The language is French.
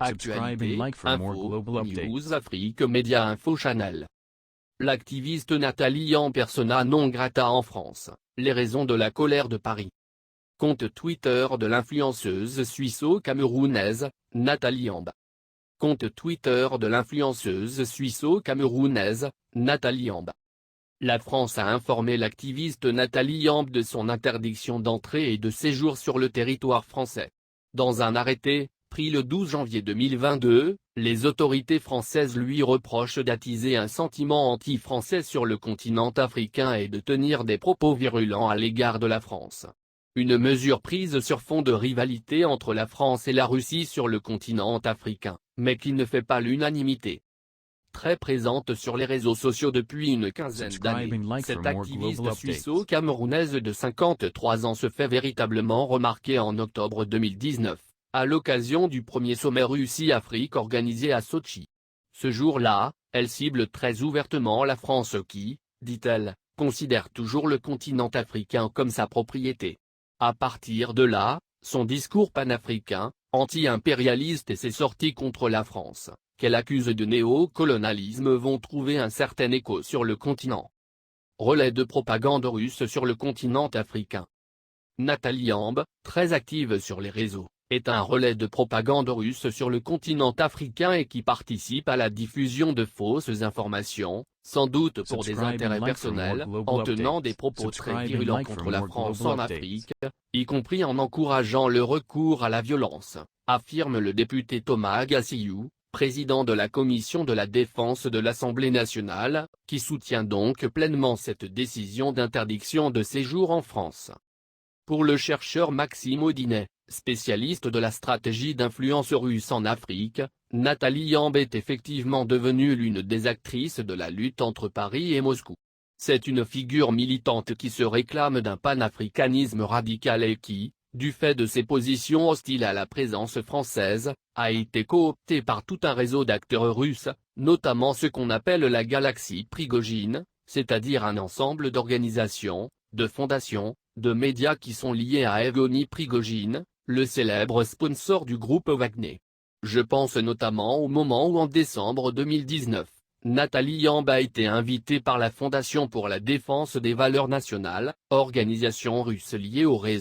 Actualité, like for more info, global updates. news, Afrique Média Info Channel. L'activiste Nathalie Yamb persona non grata en France, les raisons de la colère de Paris. Compte Twitter de l'influenceuse suisse-camerounaise, Nathalie Yamb. Compte Twitter de l'influenceuse suisse-camerounaise, Nathalie Yamb. La France a informé l'activiste Nathalie Yamb de son interdiction d'entrée et de séjour sur le territoire français. Dans un arrêté, pris le 12 janvier 2022, les autorités françaises lui reprochent d'attiser un sentiment anti-français sur le continent africain et de tenir des propos virulents à l'égard de la France. Une mesure prise sur fond de rivalité entre la France et la Russie sur le continent africain, mais qui ne fait pas l'unanimité. Très présente sur les réseaux sociaux depuis une quinzaine d'années, cette activiste suisse-camerounaise de 53 ans se fait véritablement remarquer en octobre 2019, à l'occasion du premier sommet Russie-Afrique organisé à Sotchi. Ce jour-là, elle cible très ouvertement la France qui, dit-elle, considère toujours le continent africain comme sa propriété. À partir de là, son discours panafricain, anti-impérialiste et ses sorties contre la France, qu'elle accuse de néocolonialisme vont trouver un certain écho sur le continent. Relais de propagande russe sur le continent africain. Nathalie Yamb, très active sur les réseaux, est un relais de propagande russe sur le continent africain et qui participe à la diffusion de fausses informations, sans doute pour des intérêts personnels, en tenant des propos très virulents contre la France en Afrique, y compris en encourageant le recours à la violence, affirme le député Thomas Gassiyou, président de la commission de la défense de l'Assemblée nationale, qui soutient donc pleinement cette décision d'interdiction de séjour en France. Pour le chercheur Maxime Audinet, spécialiste de la stratégie d'influence russe en Afrique, Nathalie Yamb est effectivement devenue l'une des actrices de la lutte entre Paris et Moscou. C'est une figure militante qui se réclame d'un panafricanisme radical et qui, du fait de ses positions hostiles à la présence française, a été cooptée par tout un réseau d'acteurs russes, notamment ce qu'on appelle la galaxie Prigojine, c'est-à-dire un ensemble d'organisations, de fondations, de médias qui sont liés à Evgeny Prigojine, le célèbre sponsor du groupe Wagner. Je pense notamment au moment où en décembre 2019, Nathalie Yamb a été invitée par la Fondation pour la défense des valeurs nationales, organisation russe liée au réseau